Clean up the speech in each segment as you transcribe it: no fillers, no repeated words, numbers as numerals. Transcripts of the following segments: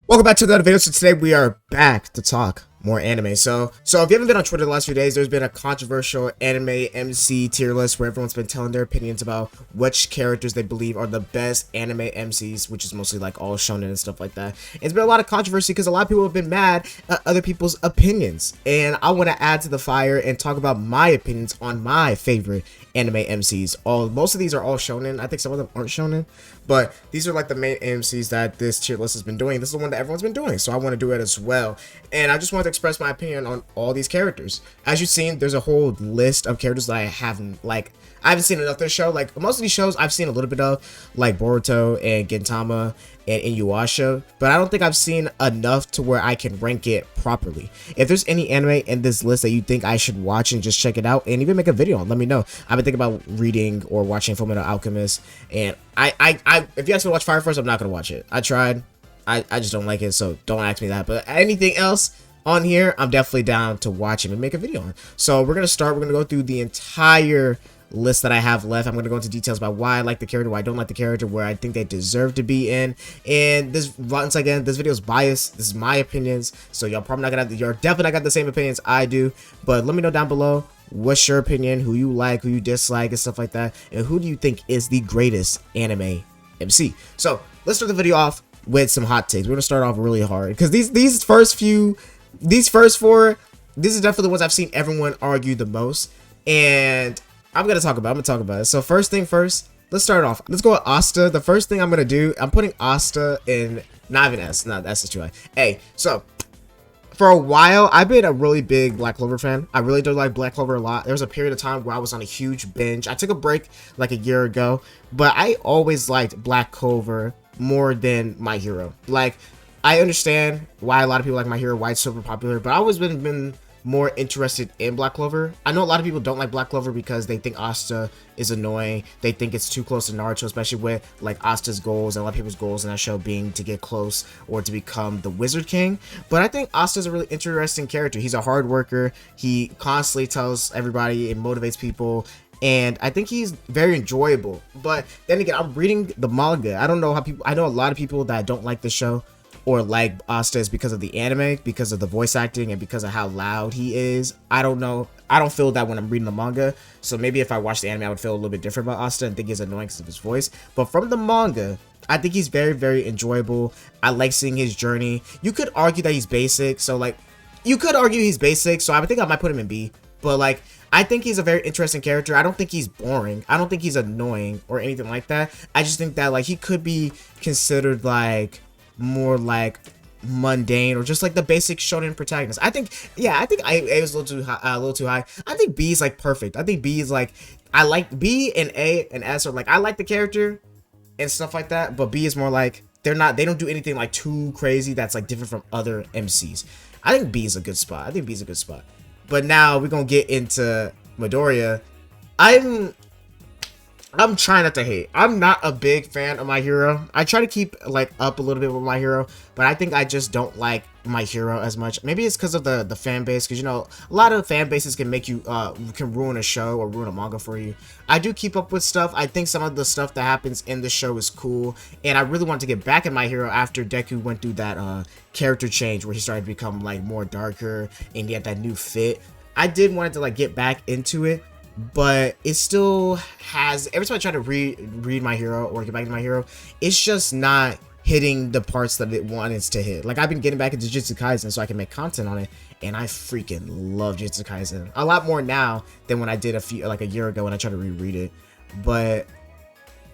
Welcome back to another video. So today we are back to talk more anime. So if you haven't been on Twitter the last few days, there's been a controversial anime MC tier list where everyone's been telling their opinions about which characters they believe are the best anime MCs, which is mostly like all shonen and stuff like that. It's been a lot of controversy because a lot of people have been mad at other people's opinions, and I want to add to the fire and talk about my opinions on my favorite anime MCs. Most of these are all shonen. I think some of them aren't shonen, but these are like the main MCs that this tier list has been doing. This is the one that everyone's been doing, so I want to do it as well. And I just wanted to express my opinion on all these characters. As you've seen, there's a whole list of characters that I haven't seen enough of this show. Like most of these shows I've seen a little bit of, like Boruto and Gintama and Inuyasha, but I don't think I've seen enough to where I can rank it properly. If there's any anime in this list that you think I should watch and just check it out and even make a video on, let me know. I've been thinking about reading or watching Fullmetal Alchemist, and if you ask me to watch Fire Force, I'm not gonna watch it. I tried. I just don't like it, so don't ask me that. But anything else on here, I'm definitely down to watch him and make a video on. So we're gonna go through the entire list that I have left. I'm going to go into details about why I like the character, why I don't like the character, where I think they deserve to be in. And this, once again, this video is biased. This is my opinions, so you're definitely not got the same opinions I do. But let me know down below what's your opinion, who you like, who you dislike, and stuff like that, and who do you think is the greatest anime MC. So let's start the video off with some hot takes. We're gonna start off really hard because these first four, these are definitely the ones I've seen everyone argue the most, and I'm gonna talk about it. So first thing first, let's start off. Let's go with Asta. The first thing I'm gonna do, I'm putting Asta in, not even S, no, that's too high. Hey, so for a while, I've been a really big Black Clover fan. I really do like Black Clover a lot. There was a period of time where I was on a huge binge. I took a break like a year ago, but I always liked Black Clover more than My Hero. Like, I understand why a lot of people like My Hero, why it's super popular, but I always been more interested in Black Clover. I know a lot of people don't like Black Clover because they think Asta is annoying. They think it's too close to Naruto, especially with like Asta's goals and a lot of people's goals in that show being to get close or to become the Wizard King. But I think Asta's a really interesting character. He's a hard worker. He constantly tells everybody and motivates people, and I think he's very enjoyable. But then again, I'm reading the manga. I don't know how people, I know a lot of people that don't like the show or like Asta is because of the anime, because of the voice acting, and because of how loud he is. I don't know. I don't feel that when I'm reading the manga. So maybe if I watch the anime, I would feel a little bit different about Asta and think he's annoying because of his voice. But from the manga, I think he's very, very enjoyable. I like seeing his journey. You could argue that he's basic. So I think I might put him in B. But like, I think he's a very interesting character. I don't think he's boring. I don't think he's annoying or anything like that. I just think that like he could be considered like more like mundane or just like the basic shonen protagonist. I think A was a little too high. I think B is like perfect. I think B is like, I like B and A and S are like, I like the character and stuff like that, but B is more like they don't do anything like too crazy that's like different from other MCs. I think B is a good spot. But now we're gonna get into Midoriya. I'm trying not to hate. I'm not a big fan of My Hero. I try to keep like up a little bit with My Hero, but I think I just don't like My Hero as much. Maybe it's because of the fan base, because you know a lot of fan bases can make you can ruin a show or ruin a manga for you. I do keep up with stuff. I think some of the stuff that happens in the show is cool, and I really want to get back in My Hero after Deku went through that character change where he started to become like more darker and he had that new fit. I did want to like get back into it, but it still has, every time I try to read My Hero or get back to My Hero, it's just not hitting the parts that it wants to hit. Like, I've been getting back into Jujutsu Kaisen so I can make content on it, and I freaking love Jujutsu Kaisen a lot more now than when I did a year ago when I tried to reread it. But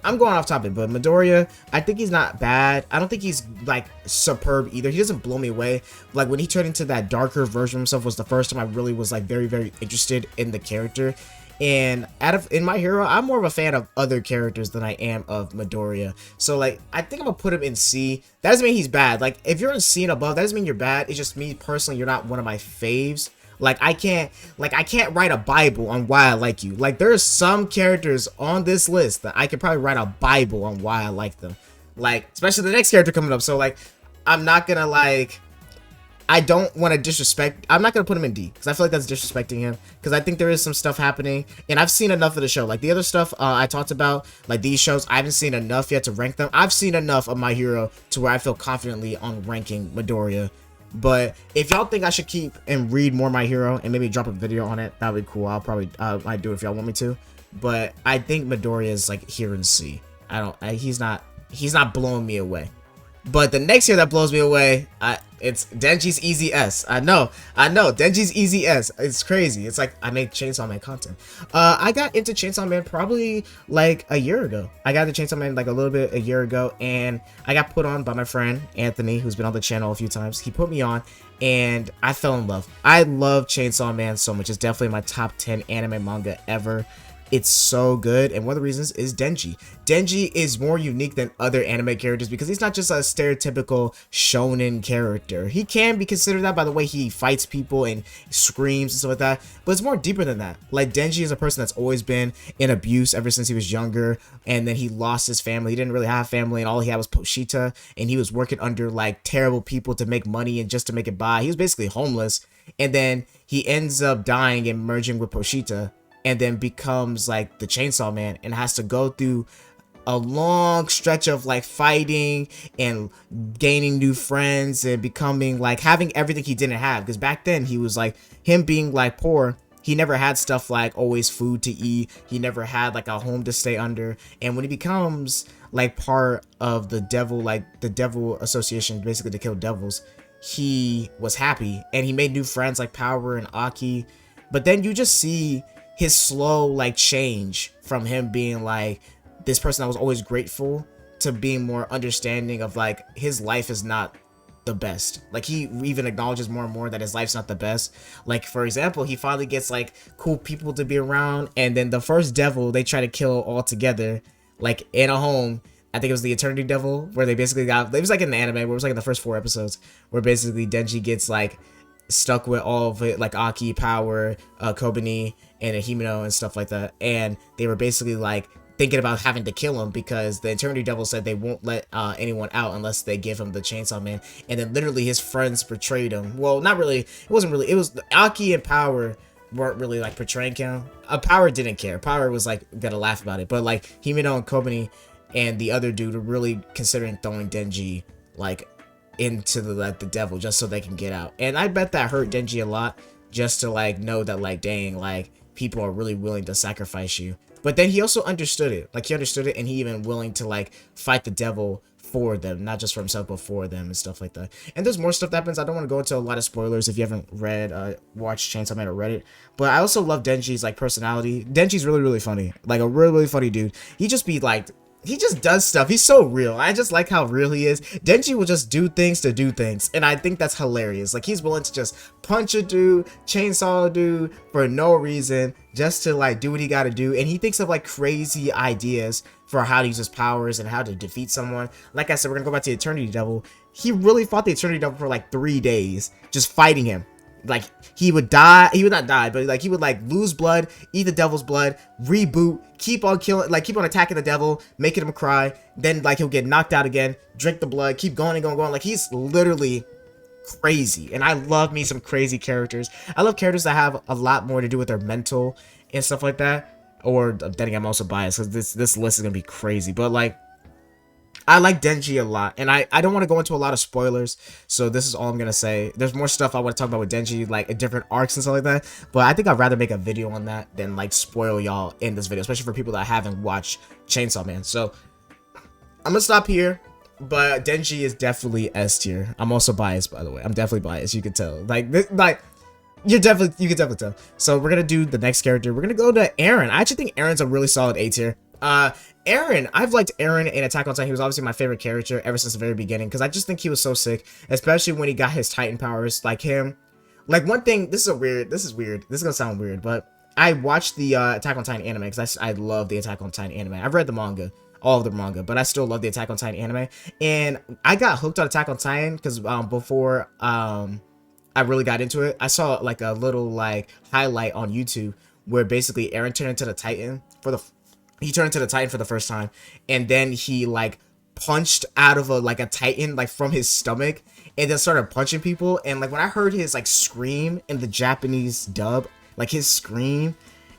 I'm going off topic, but Midoriya, I think he's not bad. I don't think he's like superb either. He doesn't blow me away. Like when he turned into that darker version of himself was the first time I really was like very, very interested in the character. And in My Hero, I'm more of a fan of other characters than I am of Midoriya. So like, I think I'm gonna put him in C. That doesn't mean he's bad. Like if you're in C and above, that doesn't mean you're bad. It's just me personally, you're not one of my faves. Like I can't write a Bible on why I like you. Like there's some characters on this list that I could probably write a Bible on why I like them. Like especially the next character coming up. So like I'm not gonna like I don't want to disrespect. I'm not gonna put him in D because I feel like that's disrespecting him. Because I think there is some stuff happening, and I've seen enough of the show. Like the other stuff I talked about, like these shows, I haven't seen enough yet to rank them. I've seen enough of My Hero to where I feel confidently on ranking Midoriya. But if y'all think I should keep and read more My Hero and maybe drop a video on it, that'd be cool. I'll probably might do it if y'all want me to. But I think Midoriya is like here in C. He's not blowing me away. But the next year that blows me away, it's Denji's Easy S. I know, Denji's Easy S. It's crazy. It's like I make Chainsaw Man content. I got into Chainsaw Man probably like a year ago. I got into Chainsaw Man like a little bit a year ago, and I got put on by my friend Anthony, who's been on the channel a few times. He put me on, and I fell in love. I love Chainsaw Man so much. It's definitely my top 10 anime manga ever. It's so good, and one of the reasons is Denji. Denji is more unique than other anime characters because he's not just a stereotypical shonen character. He can be considered that by the way he fights people and screams and stuff like that, but it's more deeper than that. Like, Denji is a person that's always been in abuse ever since he was younger, and then he lost his family. He didn't really have family, and all he had was Pochita, and he was working under like terrible people to make money and just to make it by. He was basically homeless, and then he ends up dying and merging with Pochita, and then becomes like the Chainsaw Man and has to go through a long stretch of like fighting and gaining new friends and becoming like having everything he didn't have, because back then he was like, him being like poor, he never had stuff like always food to eat, he never had like a home to stay under. And when he becomes like part of the devil, like the devil association, basically to kill devils, he was happy and he made new friends like Power and Aki. But then you just see his slow like change from him being like this person that was always grateful to being more understanding of like his life is not the best. Like he even acknowledges more and more that his life's not the best. Like for example, he finally gets like cool people to be around, and then the first devil they try to kill all together like in a home. I think it was the Eternity Devil, where they basically got, it was like in the anime where it was like in the first 4 episodes where basically Denji gets like stuck with all of it, like Aki, Power, Kobani, and Himeno and stuff like that, and they were basically like thinking about having to kill him because the Eternity Devil said they won't let anyone out unless they give him the Chainsaw Man. And then literally his friends betrayed him. Well, not really, it wasn't really, it was Aki and Power weren't really like portraying him. Power didn't care. Power was like gonna laugh about it, but like Himeno and Kobani and the other dude were really considering throwing Denji like into the devil just so they can get out. And I bet that hurt Denji a lot, just to like know that like, dang, like people are really willing to sacrifice you. But then he also understood it. Like he understood it, and he even willing to like fight the devil for them, not just for himself but for them and stuff like that. And there's more stuff that happens. I don't want to go into a lot of spoilers if you haven't read watched Chainsaw Man or read it, but I also love Denji's like personality. Denji's really funny, like a really funny dude. He just be like, he just does stuff. He's so real. I just like how real he is. Denji will just do things to do things, and I think that's hilarious. Like he's willing to just punch a dude, chainsaw a dude for no reason, just to like do what he got to do. And he thinks of like crazy ideas for how to use his powers and how to defeat someone. Like I said, we're gonna go back to the Eternity Devil. He really fought the Eternity Devil for like 3 days, just fighting him. Like he would die, he would not die, but like he would like lose blood, eat the devil's blood, reboot, keep on killing, like keep on attacking the devil, making him cry, then like he'll get knocked out again, drink the blood, keep going and going. Like he's literally crazy. And I love me some crazy characters. I love characters that have a lot more to do with their mental and stuff like that. Or then again, I'm also biased because this list is gonna be crazy, but like I like Denji a lot, and I don't want to go into a lot of spoilers, so this is all I'm gonna say. There's more stuff I want to talk about with Denji, like different arcs and stuff like that, but I think I'd rather make a video on that than like spoil y'all in this video, especially for people that haven't watched Chainsaw Man. So I'm gonna stop here, but Denji is definitely S tier. I'm also biased, by the way. I'm definitely biased. You can tell. Like you can definitely tell. So we're gonna do the next character. We're gonna go to Eren. I actually think Eren's a really solid A tier. Eren, I've liked Eren in Attack on Titan. He was obviously my favorite character ever since the very beginning, because I just think he was so sick, especially when he got his Titan powers. Like him, like one thing, this is weird, this is gonna sound weird, but I watched the Attack on Titan anime because I love the Attack on Titan anime. I've read the manga, all of the manga, but I still love the Attack on Titan anime, and I got hooked on Attack on Titan because before I really got into it, I saw like a little like highlight on YouTube where basically Eren turned into the Titan for the first time, and then he like punched out of a titan, like from his stomach, and then started punching people. And like when I heard his like scream in the Japanese dub, like his scream,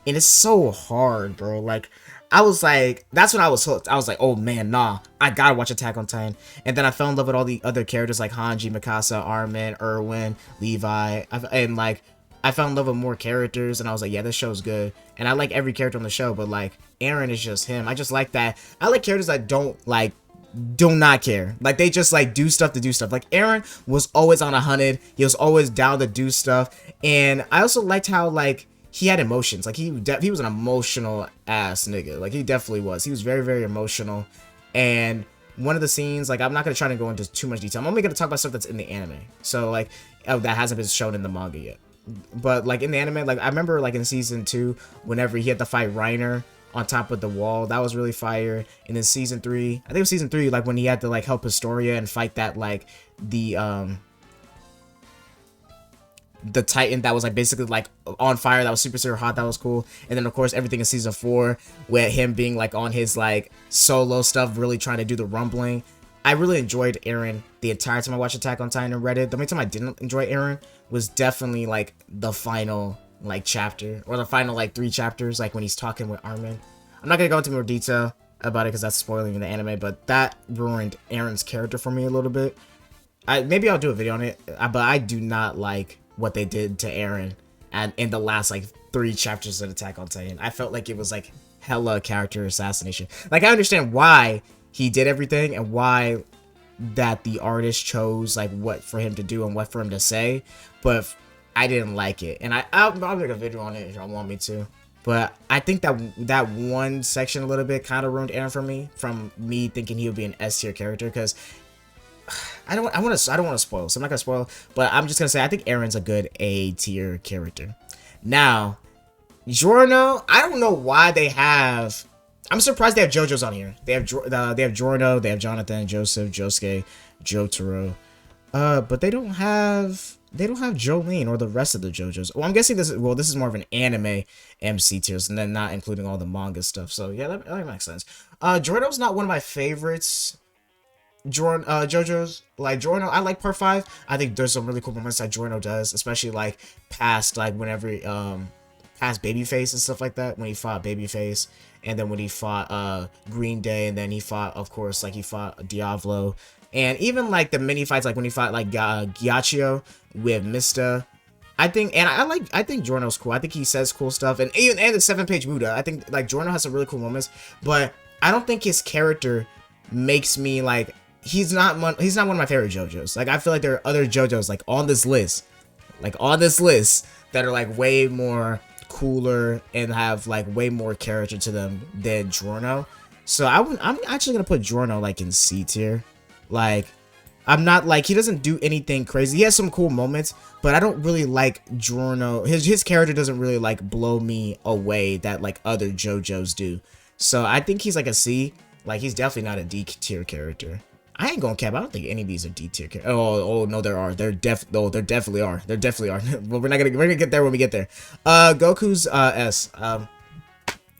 and it's so hard, bro. Like I was like, that's when I was hooked. I was like, oh man, nah, I gotta watch Attack on Titan. And then I fell in love with all the other characters like Hanji, Mikasa, Armin, Erwin, Levi, and like I fell in love with more characters, and I was like, yeah, this show's good. And I like every character on the show, but like Eren is just him. I just like that. I like characters that do not care. Like they just like do stuff to do stuff. Like Eren was always on 100. He was always down to do stuff. And I also liked how like he had emotions. Like he was an emotional ass nigga. Like he definitely was. He was very, very emotional. And one of the scenes, like I'm not gonna try to go into too much detail. I'm only gonna talk about stuff that's in the anime. So like that hasn't been shown in the manga yet. But like in the anime, like I remember like in season 2, whenever he had to fight Reiner on top of the wall, that was really fire. And then season 3, I think it was season 3, like when he had to like help Historia and fight that like the Titan that was like basically like on fire, that was super, super hot, that was cool. And then of course everything in season 4 with him being like on his like solo stuff, really trying to do the rumbling. I really enjoyed Eren the entire time I watched Attack on Titan and read it. The only time I didn't enjoy Eren was definitely like the final like chapter, or the final like 3 chapters, like when he's talking with Armin. I'm not gonna go into more detail about it because that's spoiling in the anime, but that ruined Eren's character for me a little bit. Maybe I'll do a video on it, but I do not like what they did to Eren and in the last like 3 chapters of Attack on Titan. I felt like it was like hella character assassination. Like I understand why he did everything and why that the artist chose like what for him to do and what for him to say, but I didn't like it. And I'll make a video on it if y'all want me to. But I think that one section a little bit kind of ruined Eren for me, from me thinking he would be an S tier character, because I don't want to spoil, so I'm not gonna spoil. But I'm just gonna say I think Eren's a good A tier character. Now, Giorno, I don't know why they have. I'm surprised they have Jojo's on here. They have Giorno, they have Jonathan, Joseph, Josuke, Jotaro, but they don't have Jolene or the rest of the JoJos. Well, I'm guessing this is more of an anime MC tiers, and then not including all the manga stuff. So yeah, that makes sense. Giorno's not one of my favorites. JoJo's, like Giorno, I like part 5. I think there's some really cool moments that Giorno does, especially like past like whenever past Babyface and stuff like that, when he fought Babyface, and then when he fought Green Day, and then he fought, of course, like he fought Diavolo, and even like the mini fights, like when he fought like Gyachio with Mista. I think Giorno's cool. I think he says cool stuff, and the 7-page Buddha. I think like Giorno has some really cool moments, but I don't think his character makes me like, he's not one of my favorite JoJos. Like I feel like there are other JoJos like on this list that are like way more cooler and have like way more character to them than Giorno. So I'm actually gonna put Giorno like in C tier. Like I'm not like, he doesn't do anything crazy. He has some cool moments, but I don't really like Giorno. His character doesn't really like blow me away that like other JoJos do. So I think he's like a C. Like he's definitely not a D tier character. I ain't gonna cap. I don't think any of these are D tier characters. Oh no, there are. There definitely are. There definitely are. But we're gonna get there when we get there. Goku's S. I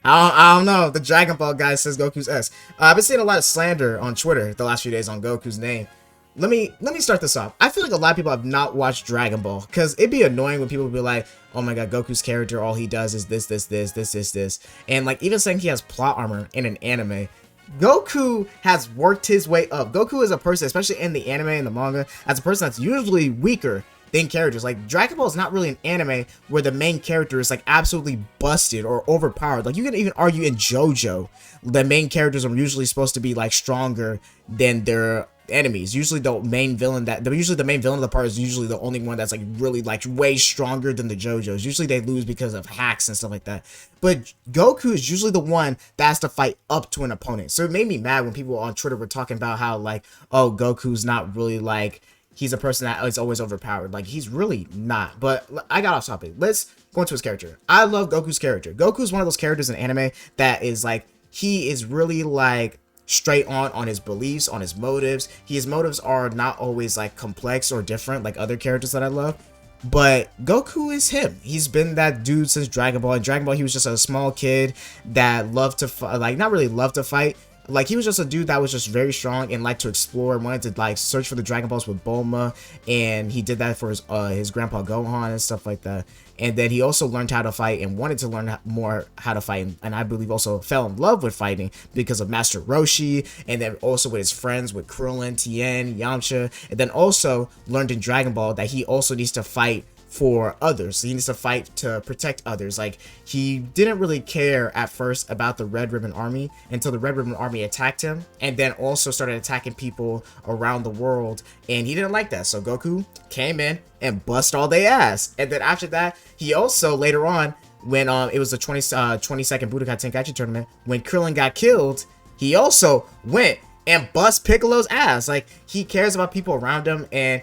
don't know. The Dragon Ball guy says Goku's S. I've been seeing a lot of slander on Twitter the last few days on Goku's name. Let me start this off. I feel like a lot of people have not watched Dragon Ball, because it'd be annoying when people be like, oh my god, Goku's character, all he does is this. And like even saying he has plot armor in an anime. Goku has worked his way up. Goku is a person, especially in the anime and the manga, as a person that's usually weaker than characters. Like Dragon Ball is not really an anime where the main character is like absolutely busted or overpowered. Like you can even argue in JoJo, the main characters are usually supposed to be like stronger than their enemies. Usually the main villain of the part is usually the only one that's like really like way stronger than the JoJos. Usually they lose because of hacks and stuff like that. But Goku is usually the one that has to fight up to an opponent. So it made me mad when people on Twitter were talking about how like, oh, Goku's not really like, he's a person that is always overpowered. Like he's really not. But I got off topic. Let's go into his character. I love Goku's character. Goku's one of those characters in anime that is like, he is really like straight on his beliefs, on his motives. His motives are not always like complex or different like other characters that I love, but Goku is him. He's been that dude since Dragon Ball. In Dragon Ball, he was just a small kid that loved to fight, like not really loved to fight. Like, he was just a dude that was just very strong and liked to explore and wanted to like search for the Dragon Balls with Bulma, and he did that for his grandpa Gohan and stuff like that. And then he also learned how to fight and wanted to learn more how to fight, and I believe also fell in love with fighting because of Master Roshi, and then also with his friends with Krillin, Tien, Yamcha, and then also learned in Dragon Ball that he also needs to fight for others. He needs to fight to protect others. Like, he didn't really care at first about the Red Ribbon Army until the Red Ribbon Army attacked him, and then also started attacking people around the world, and he didn't like that. So Goku came in and bust all they ass. And then after that, he also later on, when it was the 22nd Budokai Tenkaichi tournament, when Krillin got killed, he also went and bust Piccolo's ass. Like, he cares about people around him, and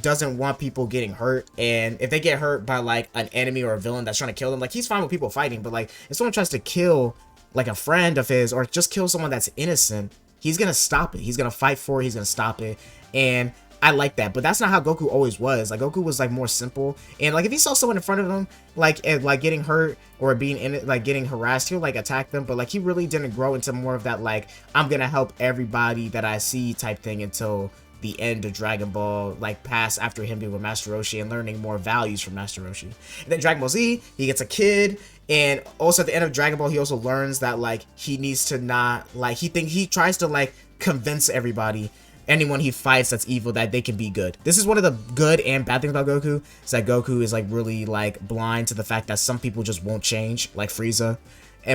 doesn't want people getting hurt. And if they get hurt by like an enemy or a villain that's trying to kill them, like, he's fine with people fighting. But like, if someone tries to kill like a friend of his or just kill someone that's innocent, he's gonna stop it. He's gonna fight for it. He's gonna stop it. And I like that, but that's not how Goku always was. Like, Goku was like more simple, and like if he saw someone in front of him like getting hurt or being in it, like getting harassed, he would like attack them. But like, he really didn't grow into more of that like, I'm gonna help everybody that I see type thing until the end of Dragon Ball, like past after him being with Master Roshi and learning more values from Master Roshi. And then Dragon Ball Z, he gets a kid, and also at the end of Dragon Ball, he also learns that like he needs to not like, he tries to like convince anyone he fights that's evil that they can be good. This is one of the good and bad things about Goku, is that Goku is like really like blind to the fact that some people just won't change, like Frieza.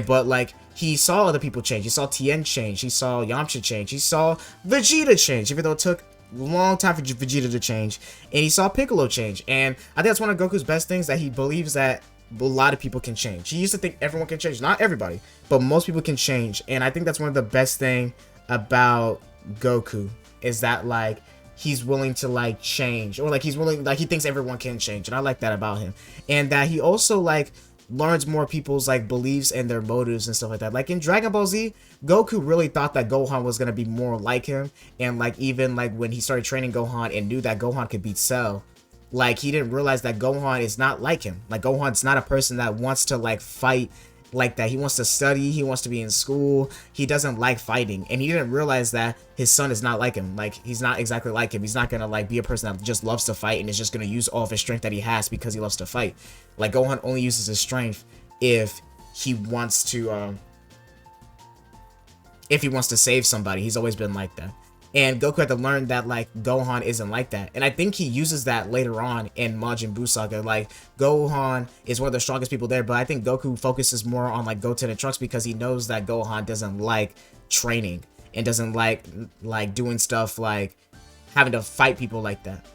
But like, he saw other people change. He saw Tien change. He saw Yamcha change. He saw Vegeta change, even though it took a long time for Vegeta to change. And he saw Piccolo change. And I think that's one of Goku's best things, that he believes that a lot of people can change. He used to think everyone can change. Not everybody, but most people can change. And I think that's one of the best thing about Goku, is that like, he's willing to like change, or like he's willing, like he thinks everyone can change, and I like that about him. And that he also like learns more people's like beliefs and their motives and stuff like that. Like in Dragon Ball Z, Goku really thought that Gohan was gonna be more like him, and like even like when he started training Gohan and knew that Gohan could beat Cell, like he didn't realize that Gohan is not like him. Like, Gohan's not a person that wants to like fight like that. He wants to study, he wants to be in school, he doesn't like fighting. And he didn't realize that his son is not like him. Like, he's not exactly like him. He's not gonna like be a person that just loves to fight and is just gonna use all of his strength that he has because he loves to fight. Like, Gohan only uses his strength if he wants to save somebody. He's always been like that. And Goku had to learn that like Gohan isn't like that. And I think he uses that later on in Majin Buu Saga. Like, Gohan is one of the strongest people there, but I think Goku focuses more on like Goten and Trunks because he knows that Gohan doesn't like training and doesn't like doing stuff like having to fight people like that.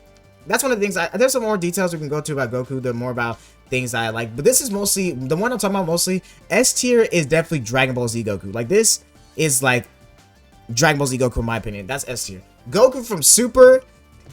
That's one of the things. There's some more details we can go to about Goku. They're more about things I like, but this is mostly the one I'm talking about. Mostly S tier is definitely Dragon Ball Z Goku. Like, this is like Dragon Ball Z Goku, in my opinion. That's S tier. Goku from Super,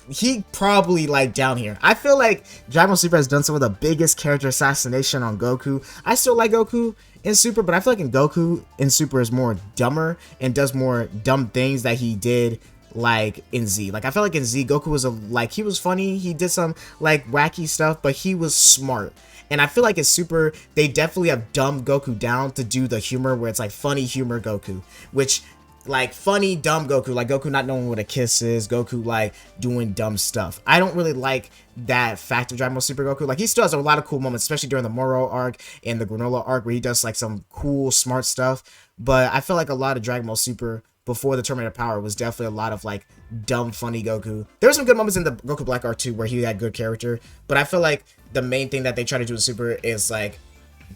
he probably like down here. I feel like Dragon Ball Super has done some of the biggest character assassination on Goku. I still like Goku in Super, but I feel like Goku in Super is more dumber and does more dumb things that he did like in Z. Like, I feel like in Z, Goku was he was funny, he did some like wacky stuff, but he was smart. And I feel like in Super, they definitely have dumbed Goku down to do the humor where it's like funny humor Goku, which like funny dumb Goku, like Goku not knowing what a kiss is, Goku like doing dumb stuff. I don't really like that fact of Dragon Ball Super Goku. Like, he still has a lot of cool moments, especially during the Moro arc and the Granola arc, where he does like some cool smart stuff. But I feel like a lot of Dragon Ball Super before the Terminator Power was definitely a lot of like dumb funny Goku. There were some good moments in the Goku Black arc too, where he had good character, but I feel like the main thing that they try to do in Super is like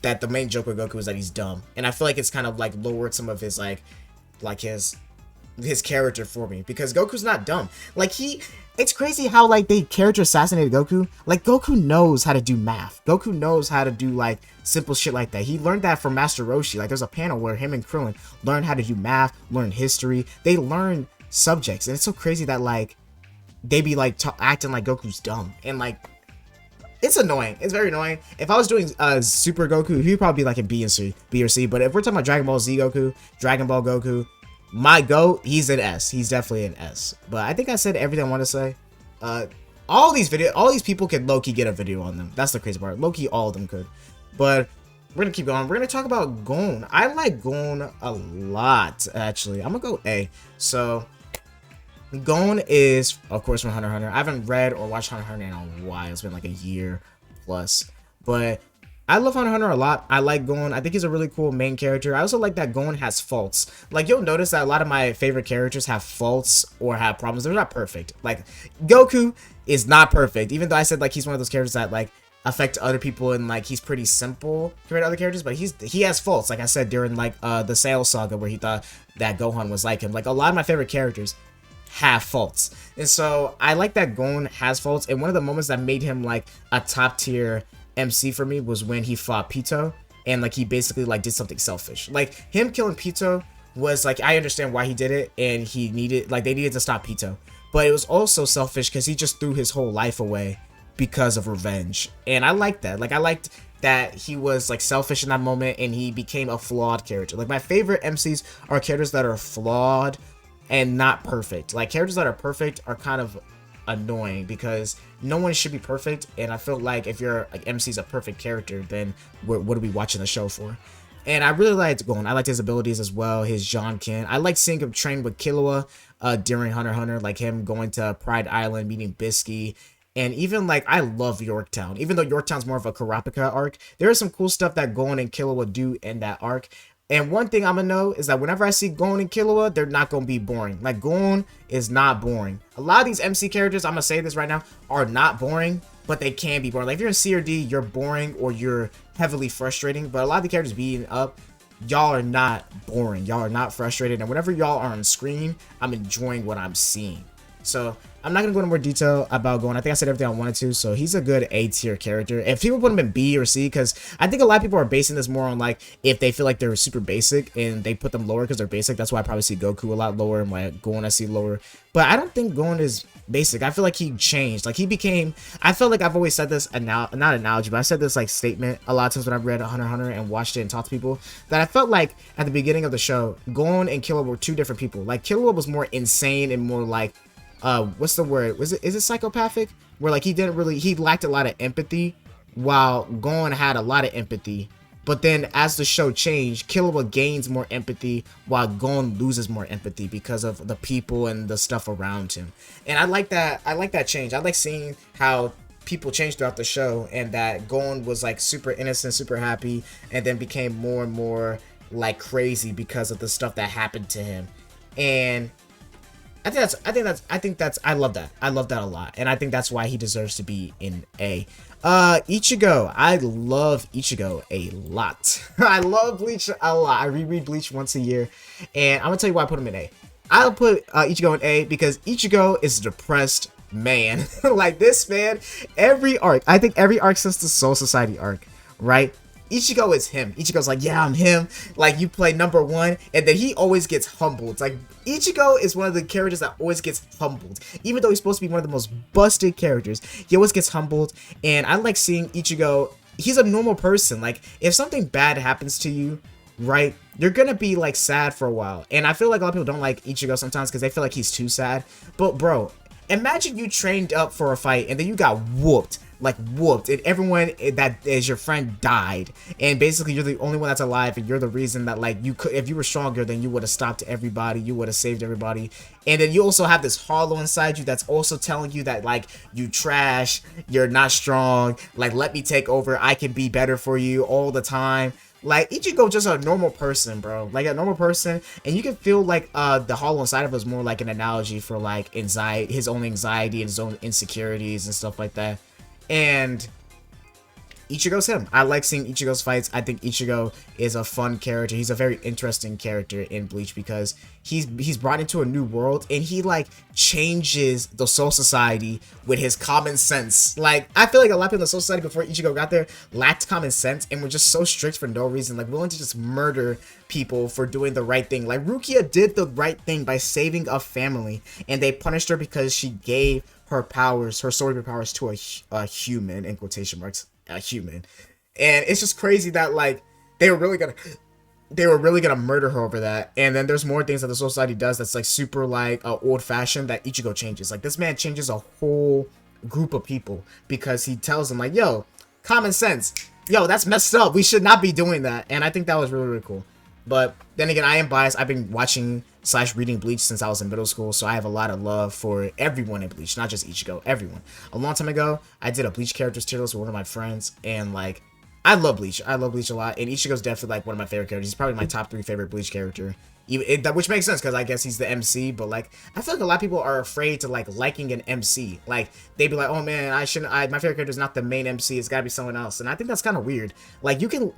that the main joke with Goku is that he's dumb, and I feel like it's kind of like lowered some of his like his character for me, because Goku's not dumb. Like, it's crazy how like they character assassinated Goku. Like, Goku knows how to do math. Goku knows how to do like simple shit like that. He learned that from Master Roshi. Like, there's a panel where him and Krillin learn how to do math, learn history. They learn subjects, and it's so crazy that like they be like acting like Goku's dumb, and like it's annoying. It's very annoying. If I was doing Super Goku, he'd probably be like in B or C. But if we're talking about Dragon Ball Z Goku, Dragon Ball Goku, my GOAT, he's an S. He's definitely an S. But I think I said everything I want to say. All these people could low-key get a video on them. That's the crazy part. Low-key, all of them could. But we're gonna keep going. We're gonna talk about Gon. I like Gon a lot, actually. I'm gonna go A. So Gon is, of course, from Hunter x Hunter. I haven't read or watched Hunter x Hunter in a while. It's been like a year plus. But I love Hunter x Hunter a lot. I like Gon. I think he's a really cool main character. I also like that Gon has faults. Like, you'll notice that a lot of my favorite characters have faults or have problems. They're not perfect. Like, Goku is not perfect. Even though I said, like, he's one of those characters that, like, affect other people and, like, he's pretty simple compared to other characters. But he has faults. Like I said, during, like, the Sales Saga where he thought that Gohan was like him. Like, a lot of my favorite characters have faults, and so I like that Gon has faults. And one of the moments that made him like a top tier MC for me was when he fought Pito, and like he basically like did something selfish. Like him killing Pito was like, I understand why he did it, and he needed, like, they needed to stop Pito, but it was also selfish because he just threw his whole life away because of revenge. And I like that. Like, I liked that he was like selfish in that moment and he became a flawed character. Like, my favorite MCs are characters that are flawed and not perfect. Like, characters that are perfect are kind of annoying because no one should be perfect, and I feel like if your like MC's a perfect character, then what are we watching the show for? And I really liked Gon. I liked his abilities as well, his Jonkin. I liked seeing him train with Killua during Hunter x Hunter, like him going to Pride Island, meeting Bisky. And even, like, I love Yorktown. Even though Yorktown's more of a Kurapika arc, there is some cool stuff that Gon and Killua do in that arc. And one thing I'm gonna know is that whenever I see Gon and Killua, they're not gonna be boring. Like, Gon is not boring. A lot of these MC characters, I'm gonna say this right now, are not boring, but they can be boring. Like, if you're in C or D, you're boring or you're heavily frustrating. But a lot of the characters being up, y'all are not boring. Y'all are not frustrated. And whenever y'all are on screen, I'm enjoying what I'm seeing. So I'm not going to go into more detail about Gon. I think I said everything I wanted to. So he's a good A tier character. If people put him in B or C, because I think a lot of people are basing this more on, like, if they feel like they're super basic and they put them lower because they're basic. That's why I probably see Goku a lot lower and why Gon I see lower. But I don't think Gon is basic. I feel like he changed. Like, he became, I feel like I've always said this, not analogy, but I said this, like, statement a lot of times when I've read Hunter x Hunter and watched it and talked to people, that I felt like at the beginning of the show, Gon and Killua were two different people. Like, Killua was more insane and more like, what's the word? Is it psychopathic? Where, like, he lacked a lot of empathy, while Gon had a lot of empathy. But then as the show changed, Killua gains more empathy while Gon loses more empathy because of the people and the stuff around him. And I like that change. I like seeing how people change throughout the show, and that Gon was like super innocent, super happy, and then became more and more like crazy because of the stuff that happened to him. And I love that. I love that a lot. And I think that's why he deserves to be in A. Ichigo. I love Ichigo a lot. I love Bleach a lot. I reread Bleach once a year. And I'm gonna tell you why I put him in A. I'll put Ichigo in A because Ichigo is a depressed man. Like, this man, every arc, I think every arc since the Soul Society arc, right? Ichigo is him. Ichigo's like, yeah, I'm him. Like, you play number one, and then he always gets humbled. It's like, Ichigo is one of the characters that always gets humbled. Even though he's supposed to be one of the most busted characters, he always gets humbled. And I like seeing Ichigo. He's a normal person. Like, if something bad happens to you, right, you're gonna be like sad for a while. And I feel like a lot of people don't like Ichigo sometimes because they feel like he's too sad. But bro, imagine you trained up for a fight and then you got whooped. Like, whooped, and everyone that is your friend died, and basically you're the only one that's alive, and you're the reason that, like, you could, if you were stronger, then you would have stopped everybody, you would have saved everybody. And then you also have this hollow inside you that's also telling you that, like, you trash, you're not strong, like, let me take over, I can be better for you all the time. Like, Ichigo just a normal person, bro. Like, a normal person. And you can feel like the hollow inside of us more like an analogy for, like, anxiety, his own anxiety and his own insecurities and stuff like that. And Ichigo's him. I like seeing Ichigo's fights. I think Ichigo is a fun character. He's a very interesting character in Bleach because he's brought into a new world, and he, like, changes the Soul Society with his common sense. Like, I feel like a lot of people in the Soul Society before Ichigo got there lacked common sense and were just so strict for no reason, like willing to just murder people for doing the right thing. Like, Rukia did the right thing by saving a family, and they punished her because she gave her powers, her sword powers, to a human, in quotation marks, a human. And it's just crazy that, like, they were really gonna murder her over that. And then there's more things that the society does that's, like, super, like, old-fashioned that Ichigo changes. Like, this man changes a whole group of people because he tells them, like, yo, common sense, Yo, that's messed up. We should not be doing that. And I think that was really, really cool. But then again, I am biased. I've been watching / reading Bleach since I was in middle school, so I have a lot of love for everyone in Bleach, not just Ichigo, everyone. A long time ago, I did a Bleach characters tier list with one of my friends, and like, I love Bleach. I love Bleach a lot, and Ichigo's definitely like one of my favorite characters. He's probably my top 3 favorite Bleach character. Which makes sense because I guess he's the MC, but like I feel like a lot of people are afraid to like liking an MC. Like they'd be like, "Oh man, my favorite character is not the main MC. It's got to be someone else." And I think that's kind of weird. Like you can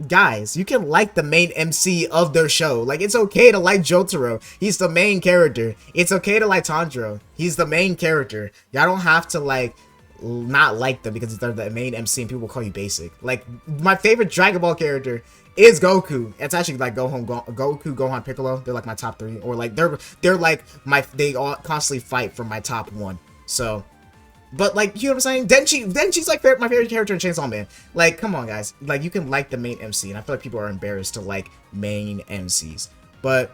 like the main MC of their show. Like it's okay to like Jotaro. He's the main character. It's okay to like Tanjiro. He's the main character. Y'all don't have to like not like them because they're the main MC and people will call you basic. Like my favorite Dragon Ball character is Goku. It's actually like Goku, Gohan, Piccolo. They're like my top 3, or like they're like they all constantly fight for my top 1. So, but like you know what I'm saying? Denji's like my favorite character in Chainsaw Man. Like come on guys, like you can like the main MC, and I feel like people are embarrassed to like main MCs. But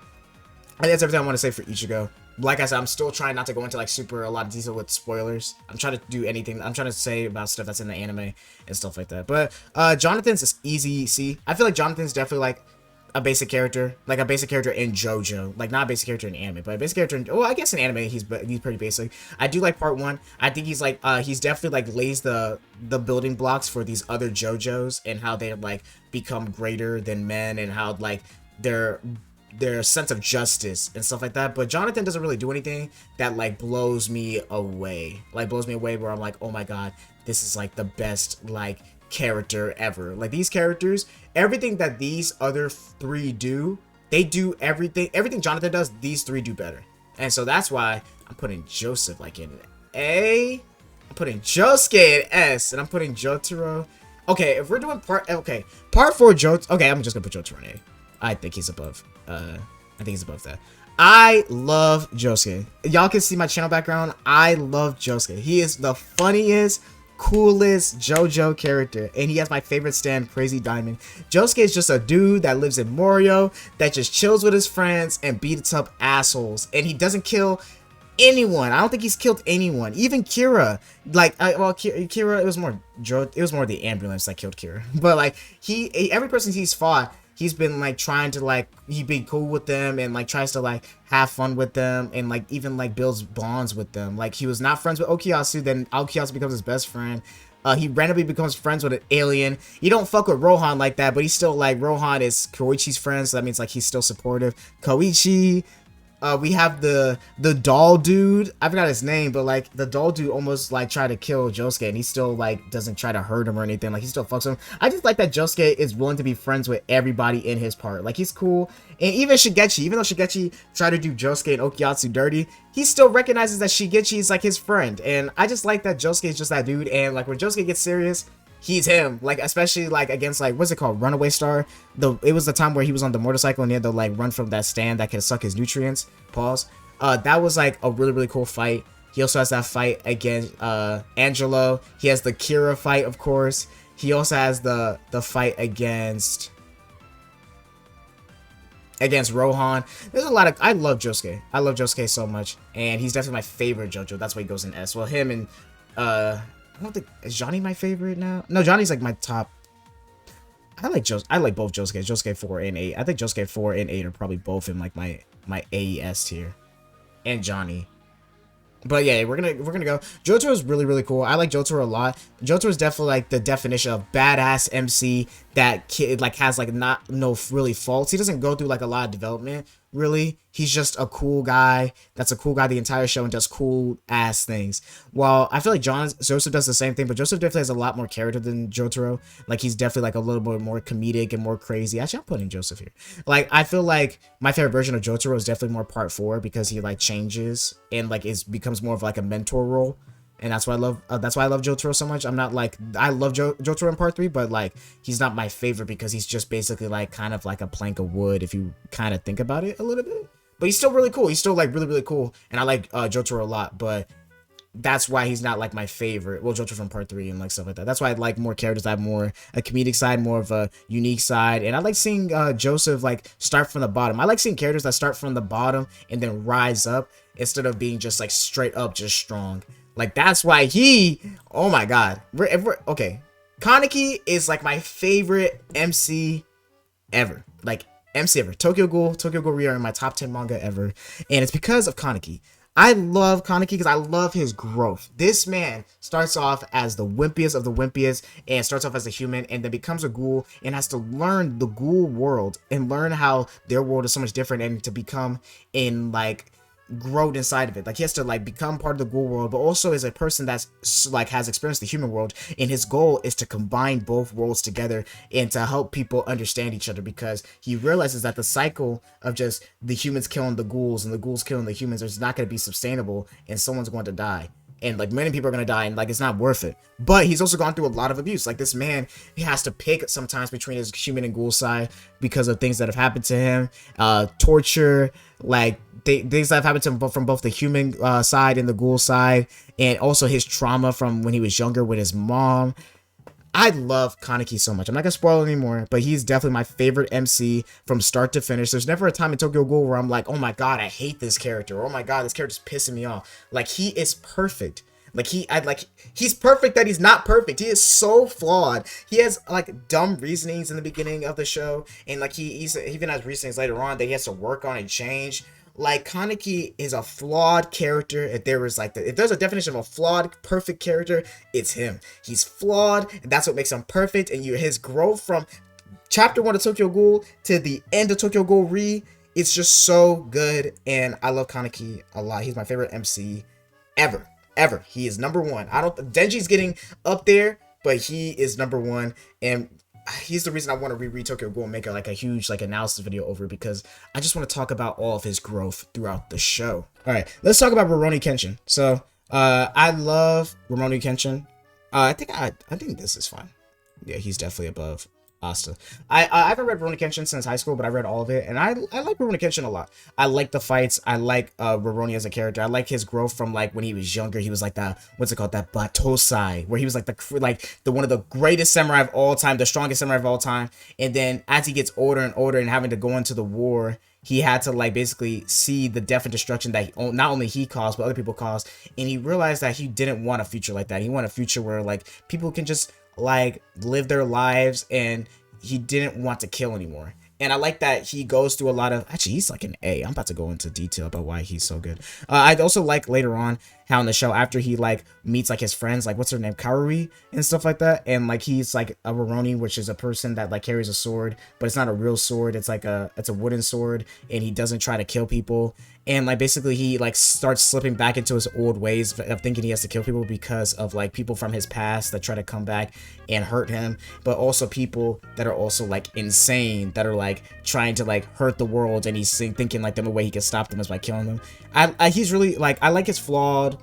I think that's everything I want to say for Ichigo. Like I said, I'm still trying not to go into like a lot of detail with spoilers. I'm trying to do anything. I'm trying to say about stuff that's in the anime and stuff like that. But Jonathan's is easy C. I feel like Jonathan's definitely like a basic character, like a basic character in JoJo, like not a basic character in anime, but a basic character in, well, I guess in anime he's pretty basic. I do like part 1. I think he's like he's definitely like lays the building blocks for these other JoJos and how they like become greater than men and how like their sense of justice and stuff like that. But Jonathan doesn't really do anything that like blows me away where I'm like, oh my god, this is like the best like character ever. Like these characters, everything that these other 3 do, they do everything Jonathan does, these 3 do better. And so that's why I'm putting Joseph like in A, I'm putting Josuke in S, and I'm putting Jotaro. Okay, if we're doing part 4 Jotaro, okay, I'm just gonna put Jotaro in A. I think he's above. I think he's above that. I love Josuke. Y'all can see my channel background. I love Josuke. He is the funniest, coolest JoJo character, and he has my favorite stand, Crazy Diamond. Josuke is just a dude that lives in Morio, that just chills with his friends and beats up assholes, and he doesn't kill anyone. I don't think he's killed anyone, even Kira. Like, Kira, it was more the ambulance that killed Kira, but like every person he's fought, he's been like trying to like be cool with them and like tries to like have fun with them and like even like builds bonds with them. Like he was not friends with Okuyasu, then Okuyasu becomes his best friend. He randomly becomes friends with an alien. You don't fuck with Rohan like that, but he's still like, Rohan is Koichi's friend, so that means like he's still supportive. Koichi. We have the doll dude. I forgot his name, but like the doll dude almost like tried to kill Josuke, and he still like doesn't try to hurt him or anything. Like he still fucks him. I just like that Josuke is willing to be friends with everybody in his part. Like he's cool, and even Shigechi, even though Shigechi tried to do Josuke and Okuyasu dirty, he still recognizes that Shigechi is like his friend. And I just like that Josuke is just that dude. And like when Josuke gets serious, he's him. Like especially like against like, what's it called, Runaway Star. It was the time where he was on the motorcycle and he had to like run from that stand that can suck his nutrients. Pause. That was like a really, really cool fight. He also has that fight against Angelo. He has the Kira fight, of course. He also has the fight against Rohan. There's a lot of, I love Josuke. I love Josuke so much, and he's definitely my favorite JoJo. That's why he goes in S. Well, him and I don't think, is Johnny my favorite now? No, Johnny's like my top. I like both Josuke. Josuke 4 and 8. I think Josuke 4 and 8 are probably both in like my AES tier. And Johnny. But yeah, we're gonna go. Jotaro is really, really cool. I like Jotaro a lot. Jotaro is definitely like the definition of badass MC that kid like has like no really faults. He doesn't go through like a lot of development, really. He's just a cool guy. That's a cool guy the entire show and does cool ass things. While I feel like Joseph does the same thing, but Joseph definitely has a lot more character than Jotaro. Like he's definitely like a little bit more comedic and more crazy. Actually, I'm putting Joseph here. Like I feel like my favorite version of Jotaro is definitely more part 4 because he like changes and like becomes more of like a mentor role. And that's why I love Jotaro so much. I'm not like, I love Jotaro in part 3, but like he's not my favorite because he's just basically like kind of like a plank of wood if you kind of think about it a little bit. But he's still really cool. He's still like really, really cool. And I like Jotaro a lot, but that's why he's not like my favorite. Well, Jotaro from part 3 and like stuff like that. That's why I like more characters that have more a comedic side, more of a unique side. And I like seeing Joseph like start from the bottom. I like seeing characters that start from the bottom and then rise up instead of being just like straight up just strong. Like that's why oh my god, we're okay. Kaneki is like my favorite MC ever. Like MC ever. Tokyo Ghoul Re are in my top 10 manga ever. And it's because of Kaneki. I love Kaneki because I love his growth. This man starts off as the wimpiest of the wimpiest and starts off as a human and then becomes a ghoul and has to learn the ghoul world and learn how their world is so much different and to become in like grow inside of it. Like he has to like become part of the ghoul world, but also is a person that's like has experienced the human world, and his goal is to combine both worlds together and to help people understand each other, because he realizes that the cycle of just the humans killing the ghouls and the ghouls killing the humans is not going to be sustainable, and someone's going to die. And like many people are going to die, and like it's not worth it. But he's also gone through a lot of abuse. Like this man, he has to pick sometimes between his human and ghoul side because of things that have happened to him, torture, like things that have happened to him from both the human side and the ghoul side, and also his trauma from when he was younger with his mom. I love Kaneki so much. I'm not gonna spoil it anymore, but he's definitely my favorite MC from start to finish. There's never a time in Tokyo Ghoul where I'm like, oh my god, I hate this character, or oh my god, this character's pissing me off. Like he is perfect. Like he's perfect that he's not perfect. He is so flawed. He has like dumb reasonings in the beginning of the show, and like he's even has reasonings later on that he has to work on and change. Like Kaneki is a flawed character. If there's a definition of a flawed, perfect character, it's him. He's flawed, and that's what makes him perfect. And his growth from chapter 1 of Tokyo Ghoul to the end of Tokyo Ghoul Re, it's just so good. And I love Kaneki a lot. He's my favorite MC ever. He is number one. Denji's getting up there, but he is number one. And he's the reason I want to reread Tokyo Ghoul and make a huge analysis video over it, because I just want to talk about all of his growth throughout the show. All right, let's talk about Rurouni Kenshin. So I love Rurouni Kenshin. I think this is fine. Yeah, he's definitely above Asta. I haven't read Rurouni Kenshin since high school, but I read all of it, and I like Rurouni Kenshin a lot. I like the fights. I like Rurouni as a character. I like his growth from like when he was younger. He was like that Batosai, where he was like the one of the greatest samurai of all time, the strongest samurai of all time. And then as he gets older and older and having to go into the war, he had to like basically see the death and destruction that not only he caused but other people caused, and he realized that he didn't want a future like that. He wanted a future where like people can just like live their lives, and he didn't want to kill anymore. And I like that he goes through a lot of, actually he's like an A. I'm about to go into detail about why he's so good. I'd also like later on how in the show, after he like meets like his friends, like what's her name, Karui and stuff like that, and like he's like a Rurouni, which is a person that like carries a sword, but it's not a real sword, it's a wooden sword, and he doesn't try to kill people. And like basically he like starts slipping back into his old ways of thinking he has to kill people because of like people from his past that try to come back and hurt him, but also people that are also like insane, that are like trying to like hurt the world, and he's thinking like the only way he can stop them is by killing them. He's really like, I like his flawed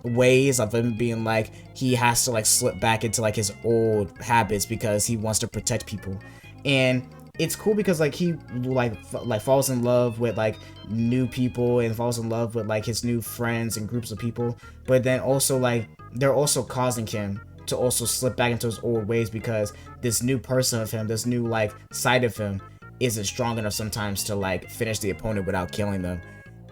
ways of him being like, he has to like slip back into like his old habits because he wants to protect people. And it's cool because like he like falls in love with like new people and falls in love with like his new friends and groups of people, but then also like they're also causing him to also slip back into his old ways because this new person of him, this new like side of him, isn't strong enough sometimes to like finish the opponent without killing them.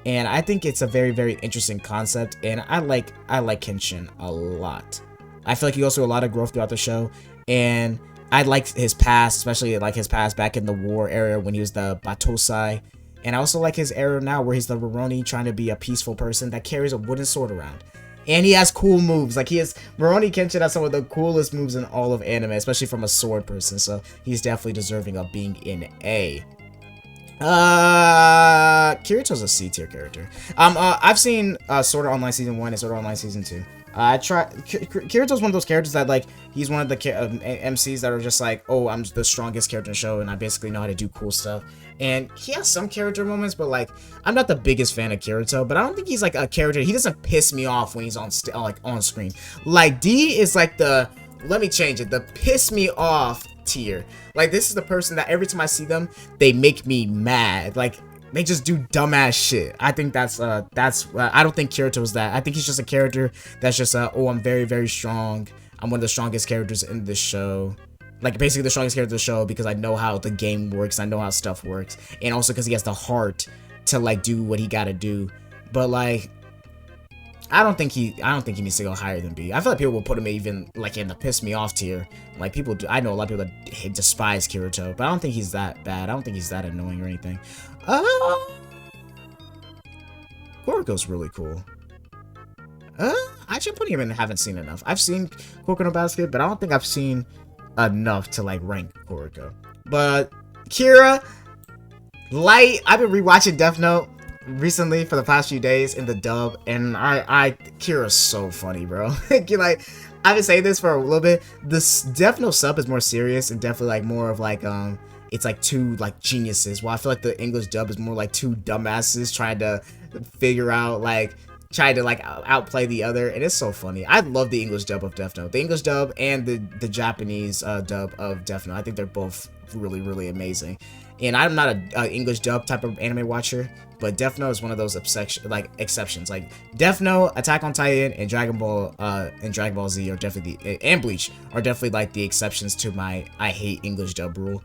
And I think it's a very, very interesting concept, and I like Kenshin a lot. I feel like he goes through a lot of growth throughout the show, and I like his past, especially like his past back in the war era when he was the Batosai. And I also like his era now where he's the Rurouni trying to be a peaceful person that carries a wooden sword around. And he has cool moves. Like Rurouni Kenshin has some of the coolest moves in all of anime, especially from a sword person. So he's definitely deserving of being in A. Kirito's a C tier character. I've seen Sword Art Online Season 1 and Sword Art Online Season 2. Kirito's one of those characters that like, he's one of the MCs that are just like, oh, I'm the strongest character in the show and I basically know how to do cool stuff. And he has some character moments, but like, I'm not the biggest fan of Kirito, but I don't think he's like a character. He doesn't piss me off when he's on screen. Like D is like the piss me off tier. Like, this is the person that every time I see them, they make me mad. Like, they just do dumbass shit. I think that's I don't think Kirito is that. I think he's just a character that's just oh, I'm very, very strong. I'm one of the strongest characters in this show. Like, basically the strongest character in the show because I know how the game works. I know how stuff works. And also because he has the heart to like do what he gotta do. But like, I don't think he needs to go higher than B. I feel like people will put him even like in the piss me off tier. Like people do, I know a lot of people that despise Kirito, but I don't think he's that bad. I don't think he's that annoying or anything. Kuriko's really cool. Actually, I'm putting him in haven't seen enough. I've seen Kuriko no Basket, but I don't think I've seen enough to like rank Kuriko. But Kira, light. I've been rewatching Death Note recently for the past few days in the dub, and Kira's so funny, bro. Like, I've been saying this for a little bit. This Death Note sub is more serious and definitely like more of like it's like two like geniuses. While I feel like the English dub is more like two dumbasses trying to figure out like trying to like outplay the other, and it's so funny. I love the English dub of Death Note, the English dub and the Japanese dub of Death Note. I think they're both really amazing. And I'm not a English dub type of anime watcher, but Death Note is one of those exceptions. Like Death Note, Attack on Titan, and Dragon Ball Z are definitely and Bleach are definitely like the exceptions to my I hate English dub rule.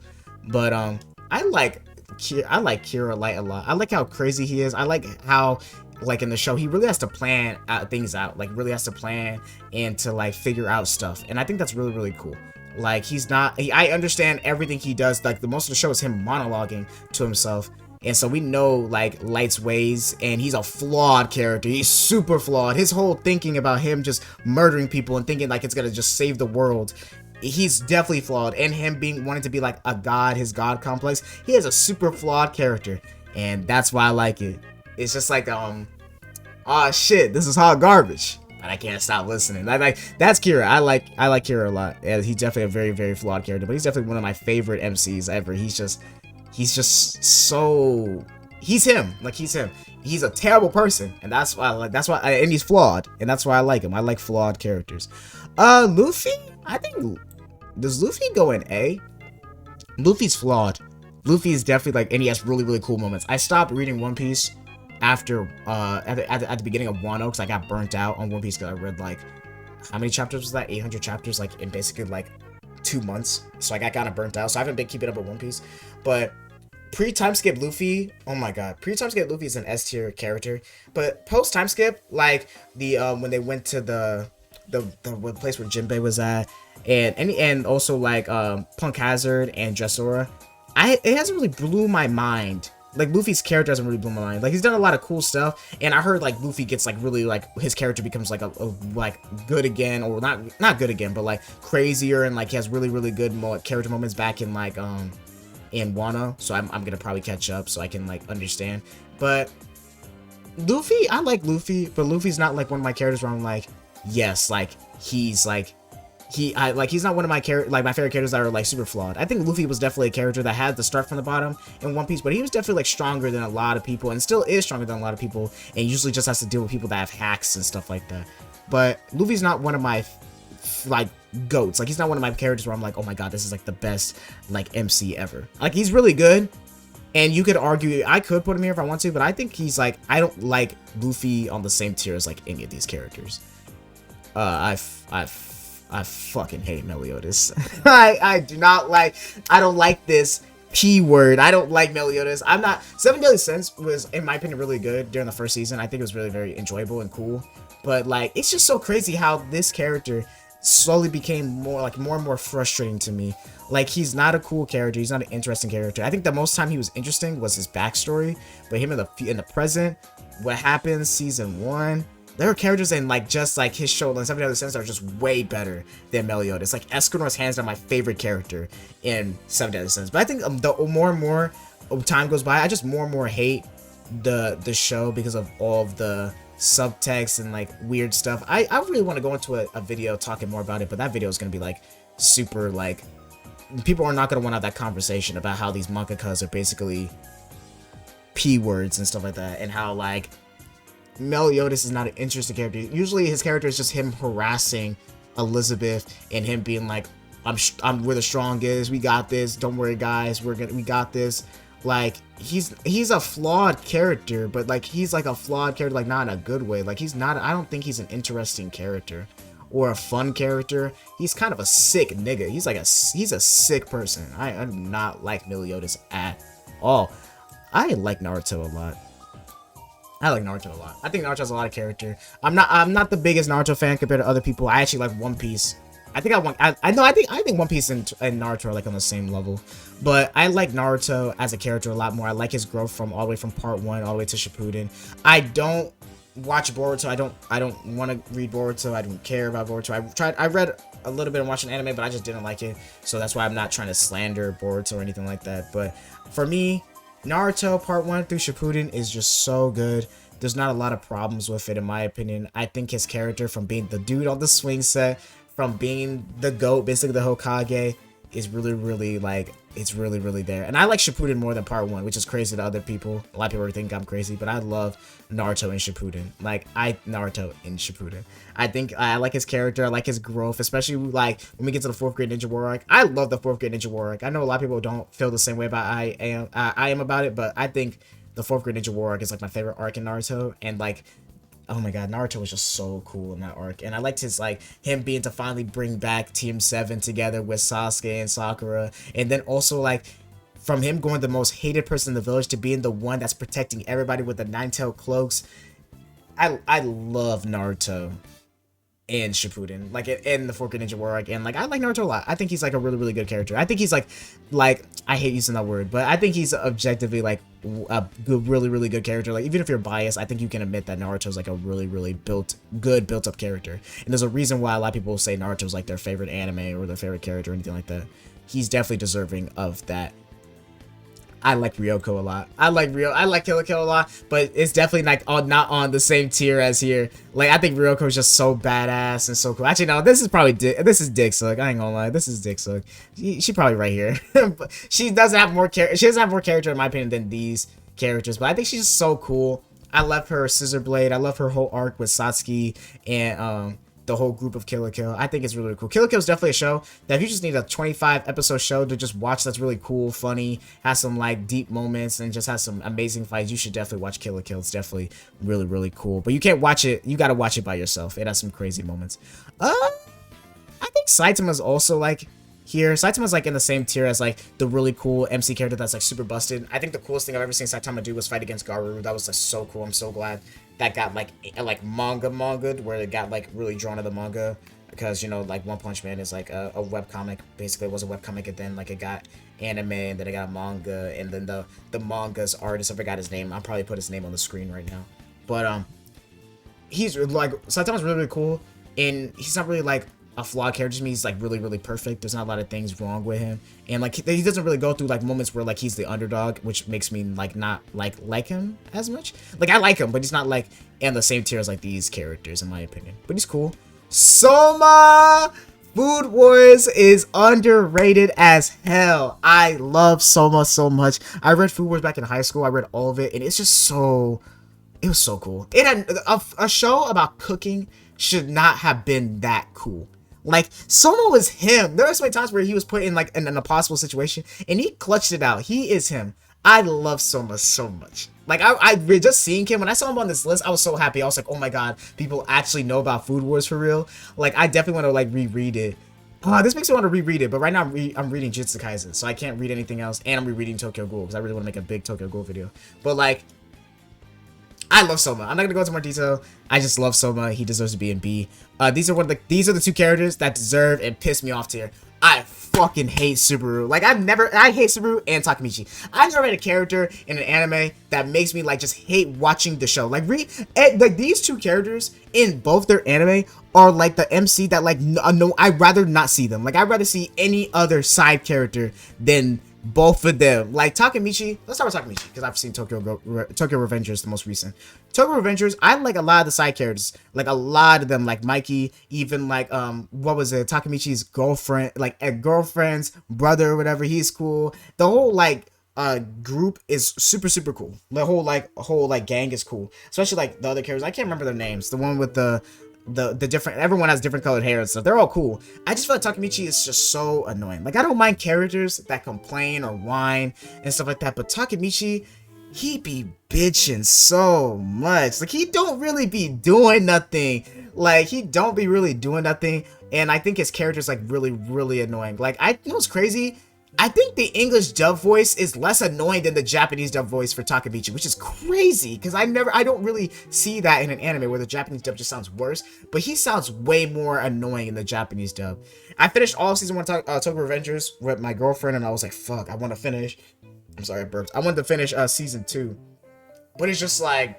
But I like Kira Light a lot. I like how crazy he is. I like how like in the show he really has to plan things out, like really has to plan and to like figure out stuff, and I think that's really cool. Like I understand everything he does. Like the most of the show is him monologuing to himself, and so we know like Light's ways, and he's a flawed character. He's super flawed. His whole thinking about him just murdering people and thinking like it's gonna just save the world, he's definitely flawed. And him wanting to be like a god, his god complex, he is a super flawed character, and that's why I like it. It's just like oh shit, this is hot garbage, but I can't stop listening. Like that's Kira. I like Kira a lot. Yeah, he's definitely a very flawed character, but he's definitely one of my favorite MCs ever. He's just so he's him. Like he's him. He's a terrible person, and that's why and he's flawed, and that's why I like him. I like flawed characters. Luffy, I think, does Luffy go in A? Luffy's flawed. Luffy is definitely like, and he has really cool moments. I stopped reading One Piece after at the beginning of Wano because I got burnt out on One Piece because I read like how many chapters was that? 800 chapters like in basically like 2 months. So I got kind of burnt out. So I haven't been keeping up with One Piece. But pre-time skip Luffy, oh my god, pre-time skip Luffy is an S tier character. But post time skip, like the when they went to the place where Jinbei was at, and also like Punk Hazard and Dressora, it hasn't really blew my mind. Like Luffy's character hasn't really blown my mind. Like he's done a lot of cool stuff, and I heard like Luffy gets like really like his character becomes like a like good again, or not good again, but like crazier, and like he has really good character moments back in like in Wano. So I'm gonna probably catch up so I can like understand. But Luffy, I like Luffy, but Luffy's not like one of my characters where I'm like, yes, like he's like he's not one of my my favorite characters that are like super flawed. I think Luffy was definitely a character that had to start from the bottom in One Piece, but he was definitely like stronger than a lot of people, and still is stronger than a lot of people, and usually just has to deal with people that have hacks and stuff like that. But Luffy's not one of my like goats. Like he's not one of my characters where I'm like, oh my god, this is like the best like MC ever. Like he's really good, and you could argue I could put him here if I want to, but I think he's like, I don't like Luffy on the same tier as like any of these characters. I fucking hate Meliodas. I don't like this P word. I don't like Meliodas. I'm not. 7 Deadly Sins was, in my opinion, really good during the first season. I think it was really very enjoyable and cool. But like, it's just so crazy how this character slowly became more and more frustrating to me. Like he's not a cool character. He's not an interesting character. I think the most time he was interesting was his backstory. But him in the present, what happened season 1. There are characters in like just like his show and 7 Deadly Sins that are just way better than Meliodas. Like Escanor's hands down my favorite character in 7 Deadly Sins. But I think the more and more time goes by, I just more and more hate the show because of all of the subtext and like weird stuff. I really want to go into a video talking more about it, but that video is gonna be like super like, people are not gonna want to have that conversation about how these mangakas are basically P words and stuff like that, and how like Meliodas is not an interesting character. Usually his character is just him harassing Elizabeth and him being like, we're the strongest, we got this, don't worry guys, we got this. Like he's a flawed character, but like he's like a flawed character, like not in a good way. Like he's not, I don't think he's an interesting character or a fun character. He's kind of a sick nigga. He's a sick person. I do not like Meliodas at all. I like Naruto a lot. I like Naruto a lot. I think Naruto has a lot of character. I'm not the biggest Naruto fan compared to other people. I actually like One Piece. I think I think One Piece and Naruto are like on the same level. But I like Naruto as a character a lot more. I like his growth from all the way from part 1 all the way to Shippuden. I don't watch Boruto. I don't want to read Boruto. I don't care about Boruto. I read a little bit of watching anime, but I just didn't like it. So that's why I'm not trying to slander Boruto or anything like that. But for me, Naruto part 1 through Shippuden is just so good. There's not a lot of problems with it in my opinion. I think his character, from being the dude on the swing set, from being the GOAT, basically the Hokage, is really like, it's really there. And I like Shippuden more than part 1, which is crazy to other people. A lot of people think I'm crazy, but I love Naruto in Shippuden. Like, Naruto in Shippuden. I think I like his character. I like his growth, especially like when we get to the 4th grade ninja war arc. I love the 4th grade ninja war arc. I know a lot of people don't feel the same way about I am about it, but I think the 4th grade ninja war arc is like my favorite arc in Naruto. And like, oh my god, Naruto was just so cool in that arc. And I liked his, like, him being to finally bring back Team 7 together with Sasuke and Sakura. And then also, like, from him going the most hated person in the village to being the one that's protecting everybody with the 9-tailed cloaks. I love Naruto in Shippuden, like in the 4th grade ninja war arc. And like, I like Naruto a lot. I think he's like a really good character. I think he's like I hate using that word, but I think he's objectively like a good, really good character. Like, even if you're biased, I think you can admit that Naruto's like a really built up character. And there's a reason why a lot of people say Naruto's like their favorite anime or their favorite character or anything like that. He's definitely deserving of that. I like Ryuko a lot. I like Kill la Kill a lot, but it's definitely like not on the same tier as here. Like, I think Ryuko is just so badass and so cool. Actually, no, this is probably Dick Suck. I ain't gonna lie, this is Dick Suck. She probably right here. But she doesn't have more character in my opinion than these characters. But I think she's just so cool. I love her Scissor Blade. I love her whole arc with Satsuki and the whole group of Kill la Kill. I think it's really cool. Kill la Kill is definitely a show that if you just need a 25 episode show to just watch that's really cool, funny, has some like deep moments, and just has some amazing fights, you should definitely watch Kill la Kill. It's definitely really cool. But you can't watch it, you gotta watch it by yourself. It has some crazy moments. I think Saitama's also like here. Saitama's like in the same tier as like the really cool MC character that's like super busted. I think the coolest thing I've ever seen Saitama do was fight against Garuru. That was like so cool. I'm so glad that got like manga'd, where it got like really drawn to the manga, because, you know, like One Punch Man is like a webcomic. Basically it was a webcomic, and then like it got anime, and then it got manga, and then the manga's artist, I forgot his name, I'll probably put his name on the screen right now, but he's like, Saitama's really cool, and he's not really like a flawed character to me. He's like really perfect. There's not a lot of things wrong with him, and like he doesn't really go through like moments where like he's the underdog, which makes me like not like him as much. Like, I like him, but he's not like in the same tier as like these characters in my opinion. But he's cool. Soma! Food Wars is underrated as hell. I love Soma so much. I read Food Wars back in high school. I read all of it, and it's just so, it was so cool. It had a show about cooking should not have been that cool. Like, Soma was him. There were so many times where he was put in like in an impossible situation, and he clutched it out. He is him. I love Soma so much. Like, I just seeing him, when I saw him on this list, I was so happy. I was like, oh my god, people actually know about Food Wars for real. Like, I definitely want to like reread it. This makes me want to reread it, but right now I'm reading Jujutsu Kaisen, so I can't read anything else, and I'm rereading Tokyo Ghoul because I really want to make a big Tokyo Ghoul video. But like, I love Soma. I'm not gonna go into more detail. I just love Soma. He deserves to be in B. These are the two characters that deserve and piss me off tier. I fucking hate Subaru. Like, I hate Subaru and Takemitchy. I've never had a character in an anime that makes me like just hate watching the show. Like, like these two characters in both their anime are like the MC that like no, I'd rather not see them. Like, I'd rather see any other side character than both of them. Like Takemitchy, let's start with Takemitchy because I've seen Tokyo Revengers, the most recent. Tokyo Revengers, I like a lot of the side characters, like a lot of them, like Mikey, even like what was it, Takemichi's girlfriend, like a girlfriend's brother or whatever. He's cool. The whole like group is super cool. The whole gang is cool, especially like the other characters. I can't remember their names. The one with the different, everyone has different colored hair and stuff. They're all cool. I just feel like Takemichi is just so annoying. Like, I don't mind characters that complain or whine and stuff like that, but Takemichi, he be bitching so much. Like, he don't really be doing nothing. Like, he don't be really doing nothing, and I think his character's like really annoying. Like, you know what's crazy? I think the English dub voice is less annoying than the Japanese dub voice for Takemitchy, which is crazy because I don't really see that in an anime where the Japanese dub just sounds worse, but he sounds way more annoying in the Japanese dub. I finished all season 1 Tokyo Revengers with my girlfriend, and I was like, fuck, I want to finish. I'm sorry, I burped. I wanted to finish season 2, but it's just like,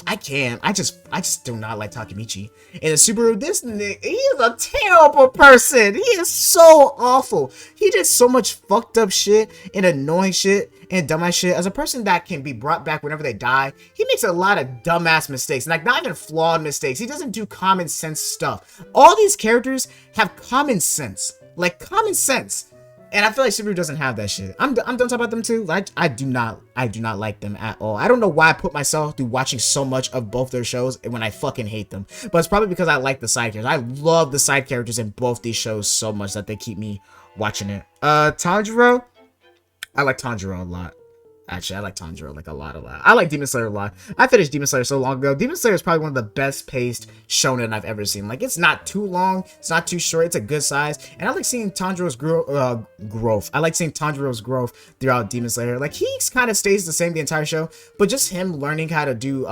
I can't. I just do not like Takemitchy. And the Subaru, this nigga, he is a terrible person. He is so awful. He did so much fucked up shit and annoying shit and dumbass shit. As a person that can be brought back whenever they die, he makes a lot of dumbass mistakes. Like, not even flawed mistakes. He doesn't do common sense stuff. All these characters have common sense. Like, common sense. And I feel like Subaru doesn't have that shit. I'm done talking about them too. Like, I do not like them at all. I don't know why I put myself through watching so much of both their shows when I fucking hate them. But it's probably because I like the side characters. I love the side characters in both these shows so much that they keep me watching it. Tanjiro, I like Tanjiro a lot. Actually, I like Tanjiro like a lot. I like Demon Slayer a lot. I finished Demon Slayer so long ago. Demon Slayer is probably one of the best paced shonen I've ever seen. Like, it's not too long, it's not too short, it's a good size, and I like seeing Tanjiro's growth. I like seeing Tanjiro's growth throughout Demon Slayer. Like, he kind of stays the same the entire show, but just him learning how to do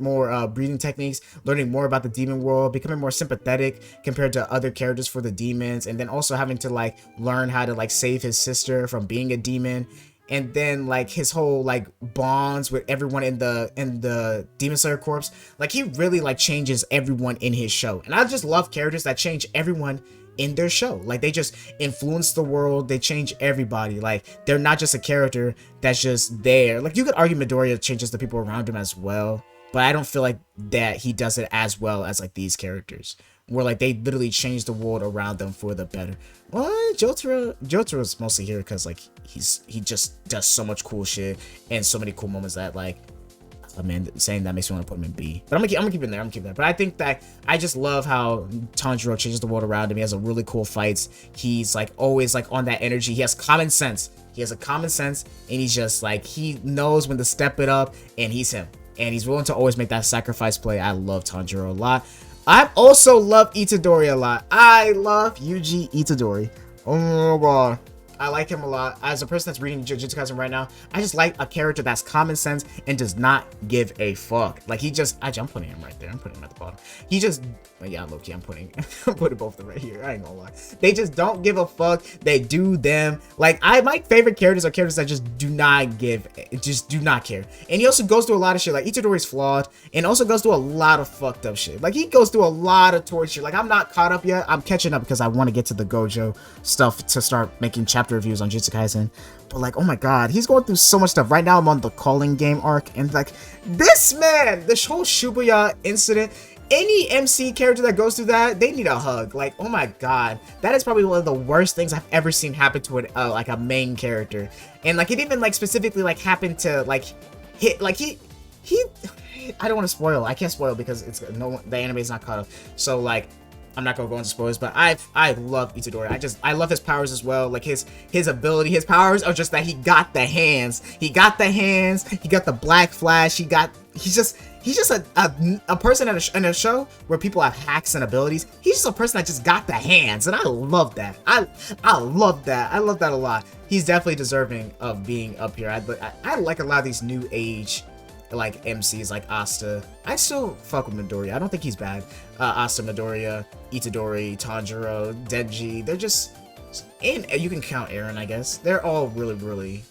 more breathing techniques, learning more about the demon world, becoming more sympathetic compared to other characters for the demons, and then also having to like learn how to like save his sister from being a demon. And then like his whole like bonds with everyone in the Demon Slayer Corps, like he really like changes everyone in his show. And I just love characters that change everyone in their show. Like, they just influence the world, they change everybody. Like, they're not just a character that's just there. Like, you could argue Midoriya changes the people around him as well, but I don't feel like that he does it as well as like these characters, where like they literally change the world around them for the better. Well, Jotaro's mostly here because like he just does so much cool shit and so many cool moments that like, oh man, saying that makes me want to put him in B. But I'm gonna keep him there. But I think that I just love how Tanjiro changes the world around him. He has a really cool fights. He's like always like on that energy. He has common sense. He has a common sense, and he's just like, he knows when to step it up, and he's him. And he's willing to always make that sacrifice play. I love Tanjiro a lot. I also love Itadori a lot. I love Yuji Itadori. Oh my god. I like him a lot. As a person that's reading Jujutsu Kaisen right now, I just like a character that's common sense and does not give a fuck. Like, he just, I'm putting him right there. I'm putting him at the bottom. He just, yeah, low-key, I'm putting both of them right here. I ain't gonna lie. They just don't give a fuck. They do them. Like, my favorite characters are characters that just do not care. And he also goes through a lot of shit. Like, Itadori's flawed and also goes through a lot of fucked up shit. Like, he goes through a lot of torture. Like, I'm not caught up yet. I'm catching up because I want to get to the Gojo stuff to start making chapter reviews on Jujutsu Kaisen. But like, oh my god, he's going through so much stuff. Right now I'm on the calling game arc, and like, this man, this whole Shibuya incident, any MC character that goes through that, they need a hug. Like, oh my god, that is probably one of the worst things I've ever seen happen to like a main character. And like, it even like specifically like happened to like hit, like he I don't want to spoil. I can't spoil because it's the anime is not caught up. So like, I'm not gonna go into spoilers, but I love Itadori. I love his powers as well. Like, his ability, his powers are just that he got the hands. He got the black flash. He's just a person in a show where people have hacks and abilities. He's just a person that just got the hands, and I love that. I love that. I love that a lot. He's definitely deserving of being up here. I like a lot of these new age like MCs like Asta. I still fuck with Midoriya. I don't think he's bad. Asta, Midoriya, Itadori, Tanjiro, Denji. They're just, and you can count Eren, I guess. They're all really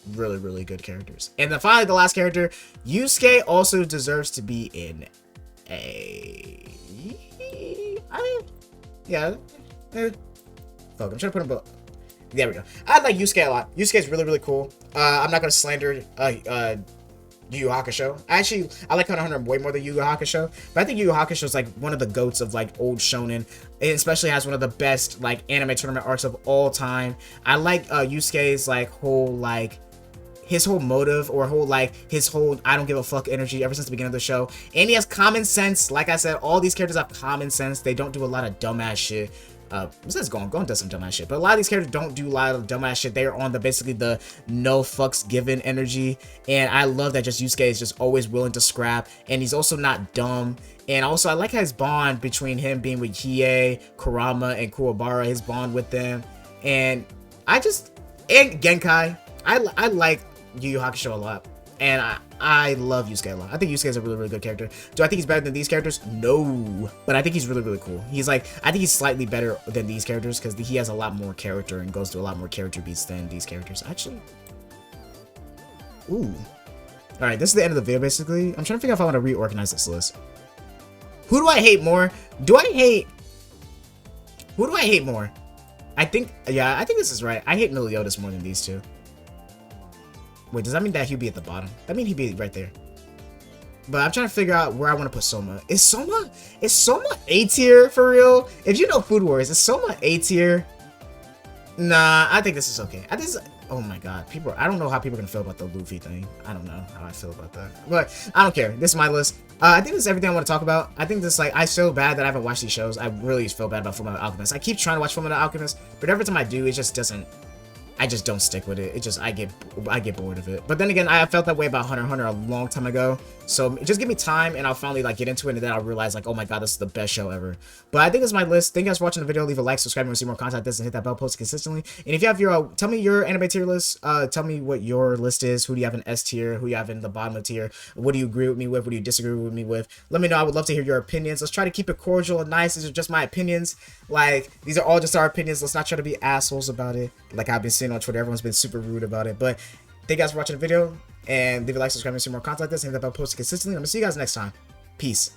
good characters. And then finally, the last character, Yusuke, also deserves to be in A. I mean, yeah. Fuck, I'm trying to put him both. There we go. I like Yusuke a lot. Yusuke is really cool. I'm not gonna slander Yu Yu Hakusho. Actually, I like Hunter x Hunter way more than Yu Yu Hakusho, but I think Yu Yu Hakusho is like one of the goats of like old shonen. It especially has one of the best like anime tournament arcs of all time. I like Yusuke's like whole like his whole motive, or his whole I don't give a fuck energy ever since the beginning of the show. And he has common sense. Like I said, all these characters have common sense. They don't do a lot of dumbass shit. Besides Gon does some dumbass shit, but a lot of these characters don't do a lot of dumbass shit. They are on the basically the no fucks given energy, and I love that just Yusuke is just always willing to scrap, and he's also not dumb. And also, I like his bond between him being with Hiei, Kurama, and Kuwabara, his bond with them. And I just And Genkai. I like Yu Yu Hakusho a lot. And I love Yusuke a lot. I think Yusuke is a really, really good character. Do I think he's better than these characters? No. But I think he's really, really cool. He's like, I think he's slightly better than these characters because he has a lot more character and goes through a lot more character beats than these characters. Actually. Ooh. Alright, this is the end of the video, basically. I'm trying to figure out if I want to reorganize this list. Who do I hate more? Who do I hate more? I think this is right. I hate Meliodas more than these two. Wait, does that mean that he'd be at the bottom? That means he'd be right there. But I'm trying to figure out where I want to put Soma. Is Soma A tier for real? If you know Food Wars, is Soma A tier? Nah, I think this is okay. Oh my god, I don't know how people are gonna feel about the Luffy thing. I don't know how I feel about that. But I don't care. This is my list. I think this is everything I want to talk about. I think this, like, I feel bad that I haven't watched these shows. I really feel bad about Fullmetal Alchemist. I keep trying to watch Fullmetal Alchemist, but every time I do, it just doesn't. I just don't stick with it. I get bored of it. But then again, I felt that way about Hunter x Hunter a long time ago. So just give me time and I'll finally like get into it, and then I'll realize like, oh my god, this is the best show ever. But I think that's my list. Thank you guys for watching the video. Leave a like, subscribe if you want to see more content like this, and hit that bell post consistently. And if you have your tell me your anime tier list. Tell me what your list is. Who do you have in S tier? Who you have in the bottom of tier? What do you agree with me with? What do you disagree with me with? Let me know. I would love to hear your opinions. Let's try to keep it cordial and nice. These are just my opinions. Like, these are all just our opinions. Let's not try to be assholes about it. Like I've been seeing on Twitter, everyone's been super rude about it. But thank you guys for watching the video, and leave a like, subscribe, and see more content like this, and hit that bell post consistently. I'm gonna see you guys next time. Peace.